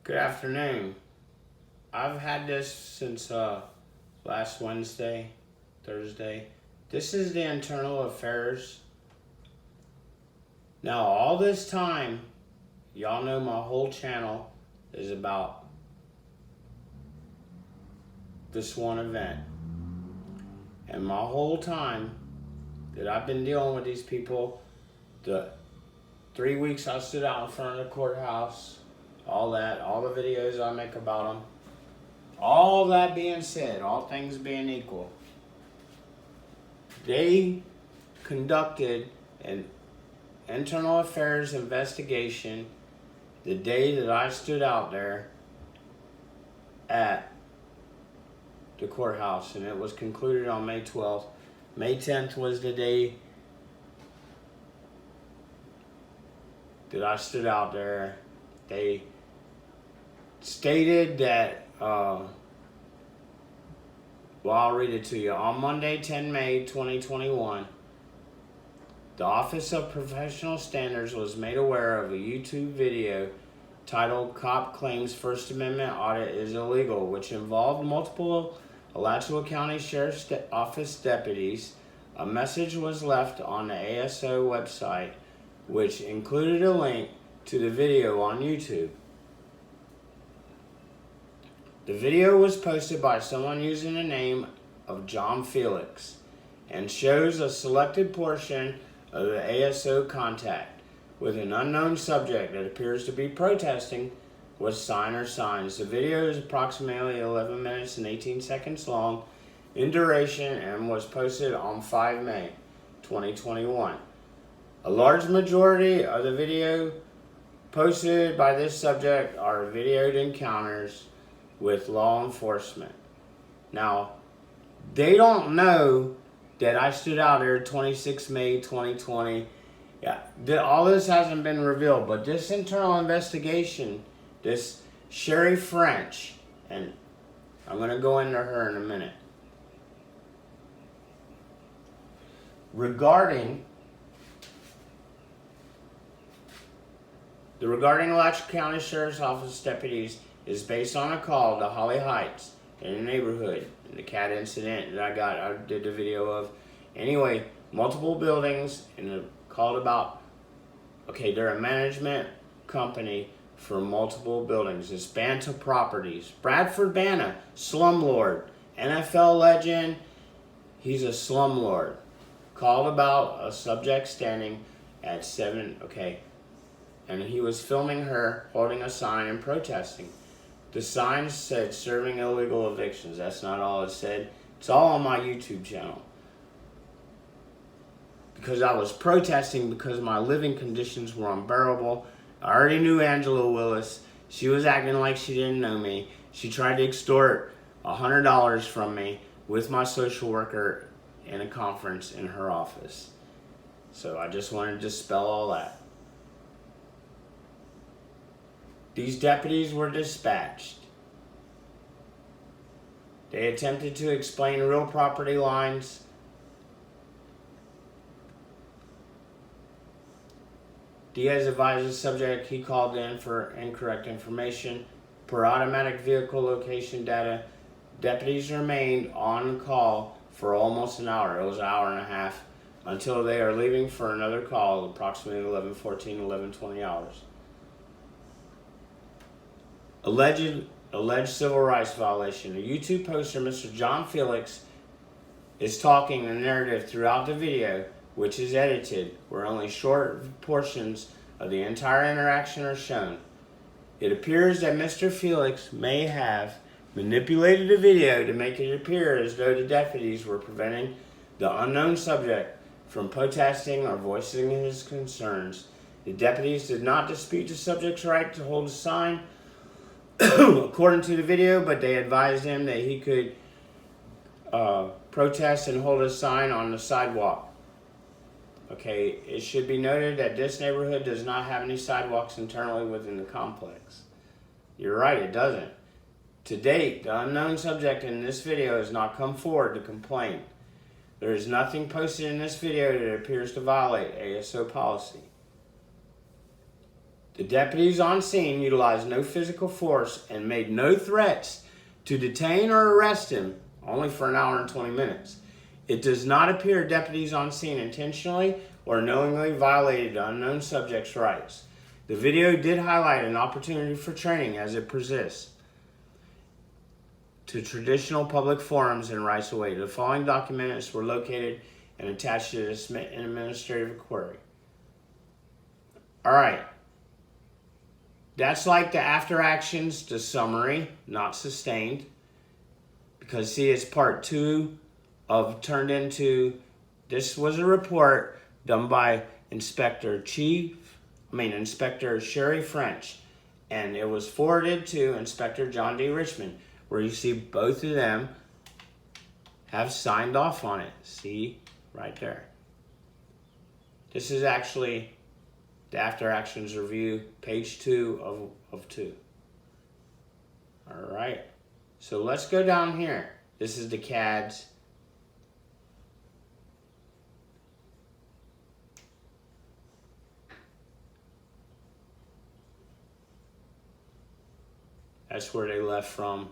Good afternoon. I've had this since last Wednesday, Thursday. This is the internal affairs. Now, all this time, y'all know my whole channel is about this one event. And my whole time that I've been dealing with these people, the 3 weeks I stood out in front of the courthouse, all the videos I make about them, all that being said, all things being equal, they conducted an internal affairs investigation the day that I stood out there at the courthouse, and it was concluded on May 12th. May 10th was the day that I stood out there. They stated that, well, I'll read it to you. On Monday, 10 May 2021, the Office of Professional Standards was made aware of a YouTube video titled "Cop Claims First Amendment Audit is Illegal," which involved multiple Alachua County Sheriff's Office deputies. A message was left on the ASO website, which included a link to the video on YouTube. The video was posted by someone using the name of John Felix and shows a selected portion of the ASO contact with an unknown subject that appears to be protesting with sign or signs. The video is approximately 11 minutes and 18 seconds long in duration and was posted on 5 May 2021. A large majority of the video posted by this subject are videoed encounters with law enforcement. Now, they don't know that I stood out there 26 May 2020. Yeah, all this hasn't been revealed, but this internal investigation, this Sherry French, and I'm going to go into her in a minute, regarding Alachua County Sheriff's Office deputies is based on a call to Holly Heights in the neighborhood, in the cat incident that I did the video of. Anyway, multiple buildings, and it called about, okay, they're a management company for multiple buildings. It's Banta Properties. Bradford Banta, slumlord, NFL legend, he's a slumlord. Called about a subject standing at 7, okay, and he was filming her holding a sign and protesting. The sign said serving illegal evictions. That's not all it said. It's all on my YouTube channel. Because I was protesting because my living conditions were unbearable. I already knew Angela Willis. She was acting like she didn't know me. She tried to extort $100 from me with my social worker in a conference in her office. So I just wanted to dispel all that. These deputies were dispatched. They attempted to explain real property lines. Diaz advised the subject he called in for incorrect information. Per automatic vehicle location data, deputies remained on call for almost an hour. It was an hour and a half until they are leaving for another call, approximately 11:14, 11:20 hours. Alleged civil rights violation. A YouTube poster, Mr. John Felix, is talking a narrative throughout the video, which is edited, where only short portions of the entire interaction are shown. It appears that Mr. Felix may have manipulated the video to make it appear as though the deputies were preventing the unknown subject from protesting or voicing his concerns. The deputies did not dispute the subject's right to hold a sign, according to the video, but they advised him that he could protest and hold a sign on the sidewalk. Okay, it should be noted that this neighborhood does not have any sidewalks internally within the complex. You're right, it doesn't. To date, the unknown subject in this video has not come forward to complain. There is nothing posted in this video that appears to violate ASO policy. The deputies on scene utilized no physical force and made no threats to detain or arrest him, only for an hour and 20 minutes. It does not appear deputies on scene intentionally or knowingly violated the unknown subject's rights. The video did highlight an opportunity for training as it persists to traditional public forums and rights of way. The following documents were located and attached to this administrative query. All right. That's like the after actions, the summary, not sustained. Because see, it's part 2 of turned into, this was a report done by Inspector Sherry French. And it was forwarded to Inspector John D. Richmond, where you see both of them have signed off on it. See, right there. This is actually the After Actions Review, page 2 of 2. All right. So let's go down here. This is the CADs. That's where they left from.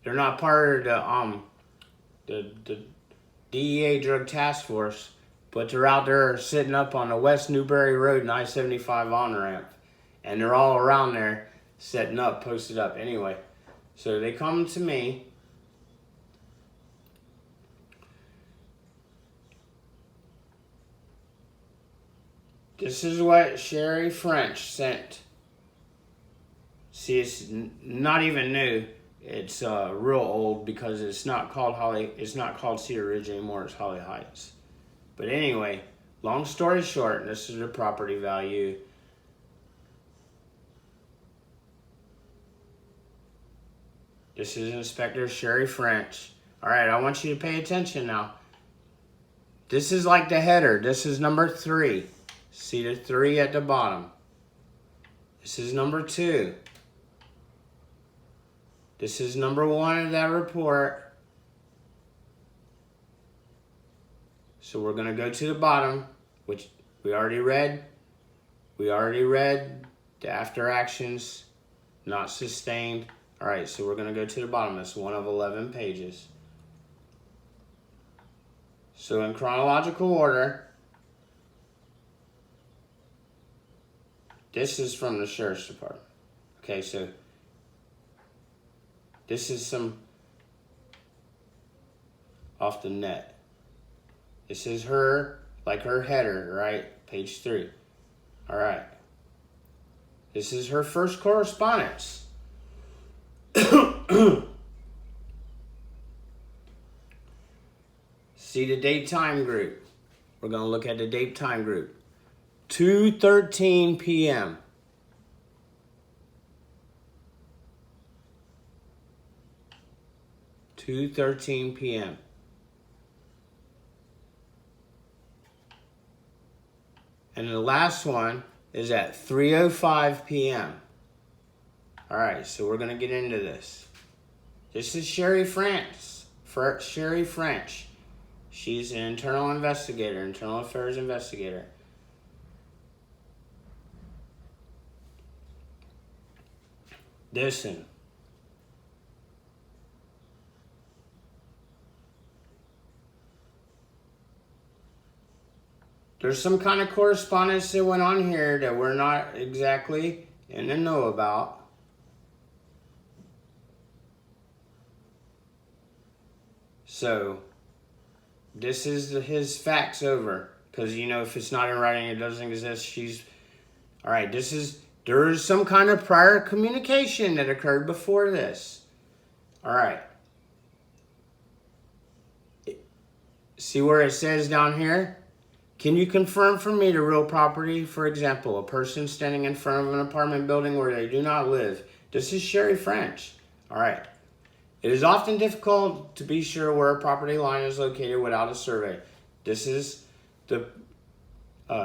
They're not part of the DEA Drug Task Force, but they're out there sitting up on the West Newberry Road and I-75 on-ramp. And they're all around there setting up, posted up. Anyway, so they come to me. This is what Sherry French sent. See, it's not even new. It's real old because it's not called Cedar Ridge anymore. It's Holly Heights. But anyway, long story short, this is the property value. This is Inspector Sherry French. All right, I want you to pay attention now. This is like the header. This is number 3. See the 3 at the bottom. This is number 2. This is number 1 of that report. So we're going to go to the bottom, which we already read. We already read the after actions, not sustained. All right, so we're going to go to the bottom. That's 1 of 11 pages. So in chronological order, this is from the Sheriff's Department. Okay, so this is some off the net. This is her, like her header, right? Page 3. All right. This is her first correspondence. See the date-time group. We're going to look at the date-time group. 2:13 p.m. 2:13 p.m. And the last one is at 3:05 p.m. All right, so we're going to get into this. This is Sherry French. Sherry French. She's an internal investigator, internal affairs investigator. Listen. There's some kind of correspondence that went on here that we're not exactly in the know about. So, this is his fax over. Because, you know, if it's not in writing, it doesn't exist. Alright, there is some kind of prior communication that occurred before this. Alright. See where it says down here? Can you confirm for me the real property? For example, a person standing in front of an apartment building where they do not live. This is Sherry French. Alright. It is often difficult to be sure where a property line is located without a survey. This is the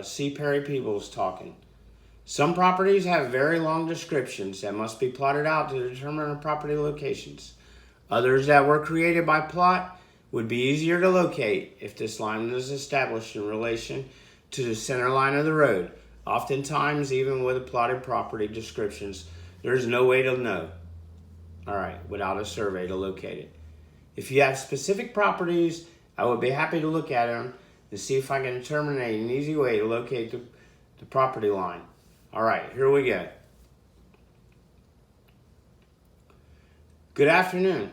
C. Perry Peebles talking. Some properties have very long descriptions that must be plotted out to determine the property locations. Others that were created by plot would be easier to locate if this line was established in relation to the center line of the road. Oftentimes, even with plotted property descriptions, there's no way to know, all right, without a survey to locate it. If you have specific properties, I would be happy to look at them and see if I can determine an easy way to locate the property line. All right, here we go. Good afternoon.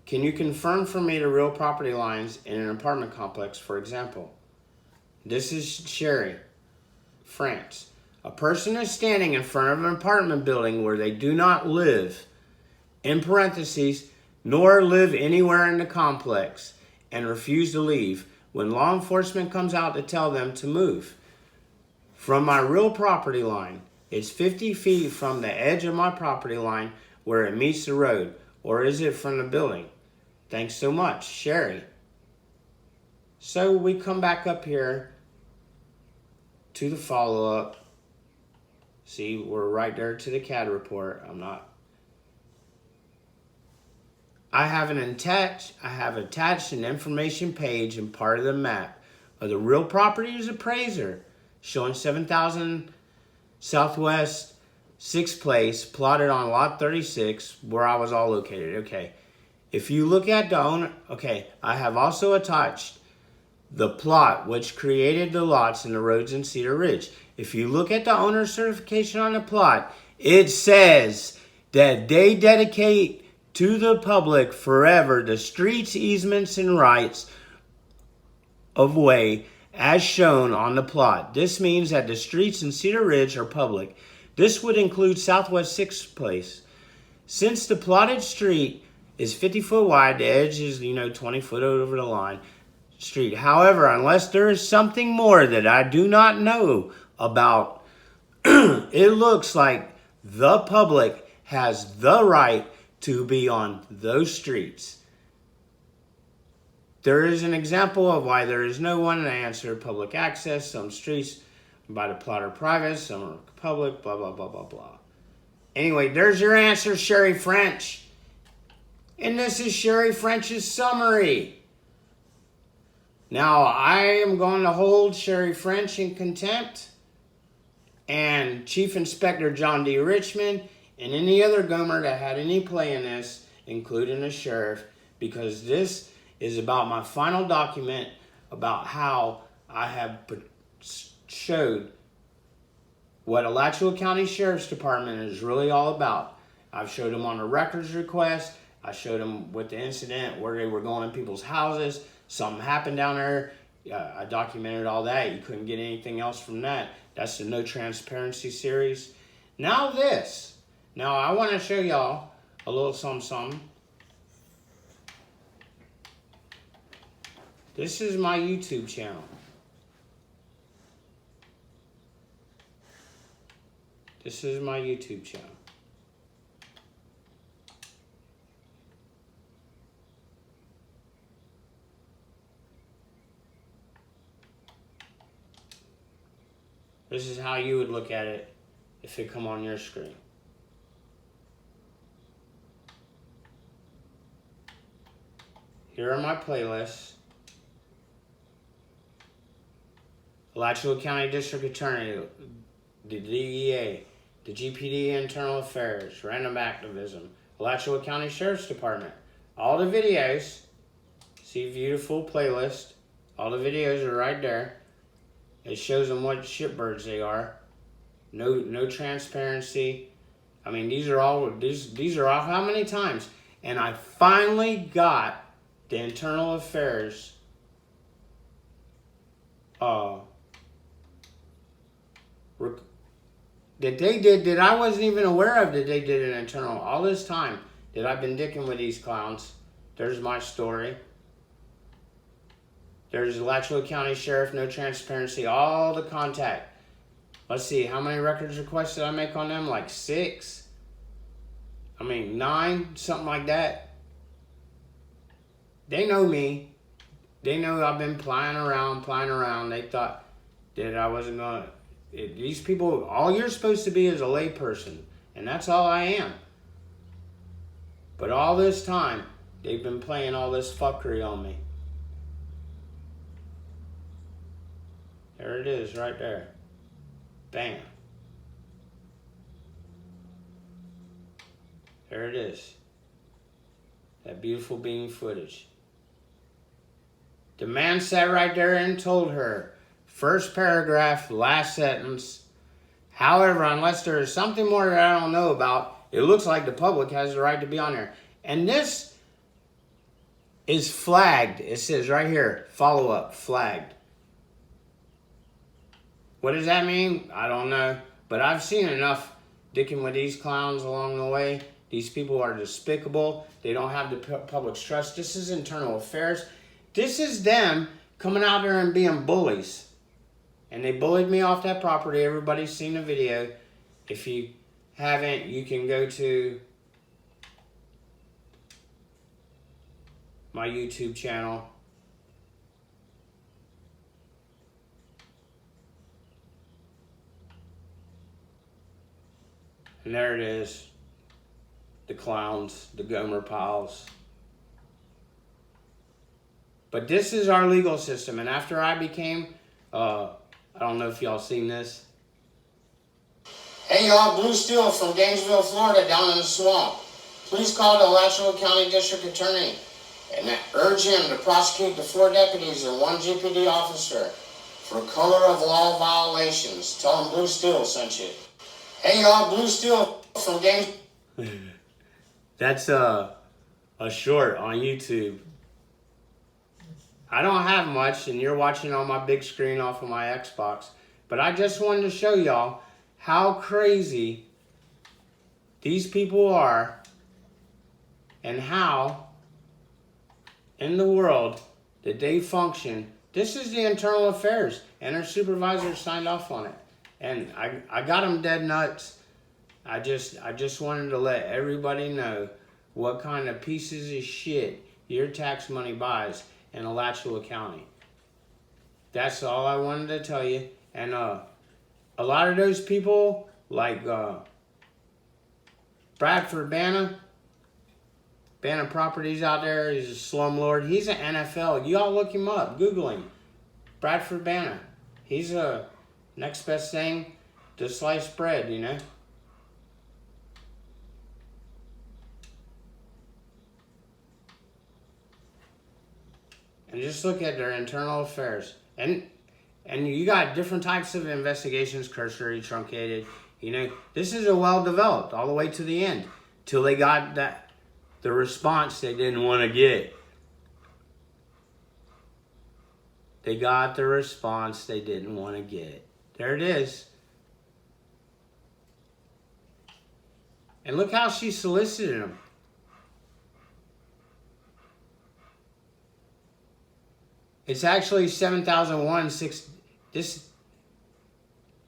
Can you confirm for me the real property lines in an apartment complex, for example? This is Sherry, France. A person is standing in front of an apartment building where they do not live, in parentheses, nor live anywhere in the complex, and refuse to leave when law enforcement comes out to tell them to move. From my real property line, it's 50 feet from the edge of my property line where it meets the road, or is it from the building? Thanks so much, Sherry. So we come back up here to the follow-up. See, we're right there to the CAD report. I have attached an information page and part of the map of the real property's appraiser showing 7,000 Southwest 6th Place, plotted on lot 36, where I was all located. Okay. If you look at the owner, okay, I have also attached the plot which created the lots and the roads in Cedar Ridge. If you look at the owner certification on the plot, it says that they dedicate to the public forever the streets, easements, and rights of way as shown on the plot. This means that the streets in Cedar Ridge are public. This would include Southwest 6th Place. Since the plotted street is 50 foot wide, the edge is, 20 foot over the line street. However, unless there is something more that I do not know about, it looks like the public has the right to be on those streets. There is an example of why there is no one to answer public access. Some streets by the plot are private, some are public, blah, blah, blah, blah, blah. Anyway, there's your answer, Sherry French. And this is Sherry French's summary. Now, I am going to hold Sherry French in contempt and Chief Inspector John D. Richmond and any other Gomer that had any play in this, including the sheriff, because this is about my final document about how I have showed what Alachua County Sheriff's Department is really all about. I've showed them on a records request. I showed them with the incident where they were going in people's houses. Something happened down there. I documented all that. You couldn't get anything else from that. That's the No Transparency series. Now this. Now I want to show y'all a little something. This is my YouTube channel. This is my YouTube channel. This is how you would look at it if it come on your screen. Here are my playlists. Alachua County District Attorney, the DEA, the GPD Internal Affairs, Random Activism, Alachua County Sheriff's Department. All the videos, see beautiful playlist. All the videos are right there. It shows them what shitbirds they are. No transparency. I mean, these are all how many times? And I finally got the Internal Affairs that they did, that I wasn't even aware of, that they did an internal all this time that I've been dicking with these clowns. There's my story. There's Alachua County Sheriff, No Transparency, all the contact. Let's see, how many records requests did I make on them? Like 6? 9, something like that. They know me. They know I've been plying around. They thought that I wasn't going to... These people, all you're supposed to be is a lay person. And that's all I am. But all this time, they've been playing all this fuckery on me. There it is, right there. Bam. There it is. That beautiful beam footage. The man sat right there and told her, first paragraph, last sentence. However, unless there is something more that I don't know about, it looks like the public has the right to be on there. And this is flagged. It says right here, follow up, flagged. What does that mean? I don't know. But I've seen enough dicking with these clowns along the way. These people are despicable. They don't have the public's trust. This is internal affairs. This is them coming out there and being bullies. And they bullied me off that property. Everybody's seen the video. If you haven't, you can go to my YouTube channel. And there it is. The clowns, the Gomer piles. But this is our legal system. And after I became, I don't know if y'all seen this. Hey y'all, Blue Steel from Gainesville, Florida, down in the swamp. Please call the Alachua County District Attorney and urge him to prosecute the 4 deputies and 1 GPD officer for color of law violations. Tell him Blue Steel sent you. Hey y'all, Blue Steel from Gainesville. That's a short on YouTube. I don't have much, and you're watching on my big screen off of my Xbox. But I just wanted to show y'all how crazy these people are and how in the world that they function. This is the internal affairs, and their supervisor signed off on it. And I got them dead nuts. I just wanted to let everybody know what kind of pieces of shit your tax money buys in Alachua County. That's all I wanted to tell you. And a lot of those people, like Bradford Banna Properties out there, he's a slumlord. He's an NFL. You all look him up. Google him. Bradford Banna. He's a next best thing to sliced bread, you know. And just look at their internal affairs. And you got different types of investigations, cursory, truncated. You know, this is a well-developed all the way to the end. Till they got the response they didn't want to get. They got the response they didn't want to get. There it is. And look how she solicited him. It's actually 7001. This,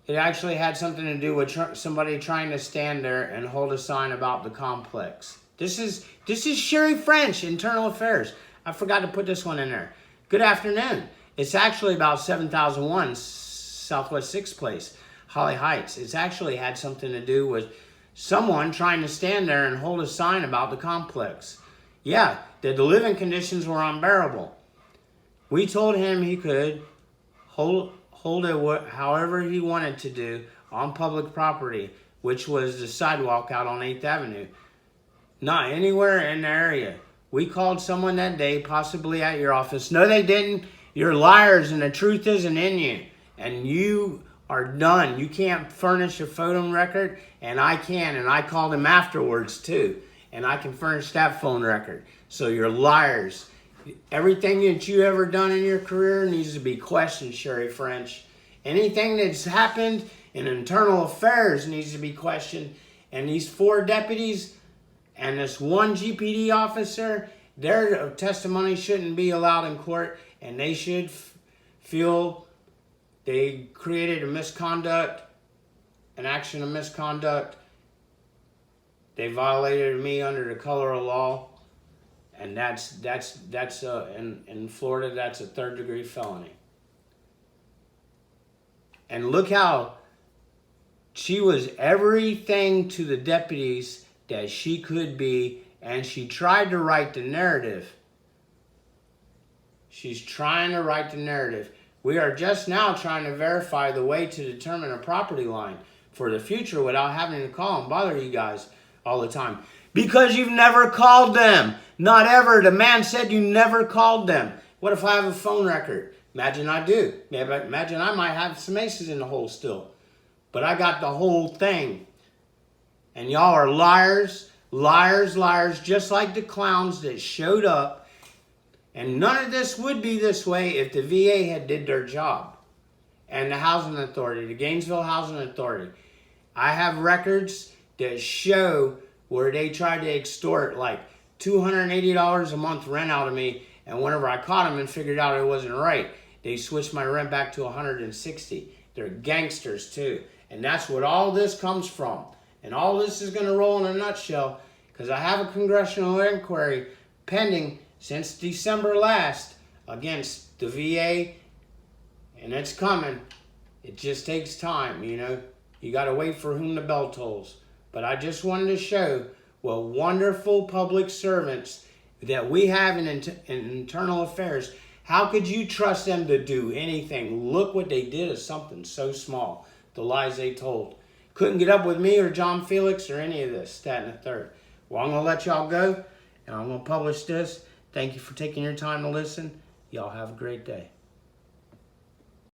it actually had something to do with somebody trying to stand there and hold a sign about the complex. This is Sherry French, Internal Affairs. I forgot to put this one in there. Good afternoon. It's actually about 7001 Southwest 6th Place, Holly Heights. It's actually had something to do with someone trying to stand there and hold a sign about the complex. Yeah, that the living conditions were unbearable. We told him he could hold it however he wanted to do on public property, which was the sidewalk out on 8th Avenue. Not anywhere in the area. We called someone that day, possibly at your office. No, they didn't. You're liars and the truth isn't in you. And you are done. You can't furnish a phone record, and I can. And I called him afterwards, too. And I can furnish that phone record. So you're liars. Everything that you ever done in your career needs to be questioned, Sherry French. Anything that's happened in internal affairs needs to be questioned. And these 4 deputies and this 1 GPD officer, their testimony shouldn't be allowed in court, and they should feel they created a misconduct, an action of misconduct. They violated me under the color of law. And that's in Florida, that's a 3rd-degree felony. And look how she was everything to the deputies that she could be, and she tried to write the narrative. She's trying to write the narrative. We are just now trying to verify the way to determine a property line for the future without having to call and bother you guys all the time. Because you've never called them. Not ever. The man said you never called them. What if I have a phone record? Imagine I do. Imagine I might have some aces in the hole still. But I got the whole thing. And y'all are liars, liars, liars, just like the clowns that showed up. And none of this would be this way if the VA had did their job. And the Housing Authority, the Gainesville Housing Authority. I have records that show where they tried to extort like $280 a month rent out of me. And whenever I caught them and figured out it wasn't right, they switched my rent back to $160. They're gangsters too. And that's what all this comes from. And all this is going to roll in a nutshell because I have a congressional inquiry pending since December last against the VA. And it's coming. It just takes time, you know. You got to wait for whom the bell tolls. But I just wanted to show what wonderful public servants that we have in internal affairs. How could you trust them to do anything? Look what they did of something so small. The lies they told. Couldn't get up with me or John Felix or any of this, that and the third. Well, I'm going to let y'all go, and I'm going to publish this. Thank you for taking your time to listen. Y'all have a great day.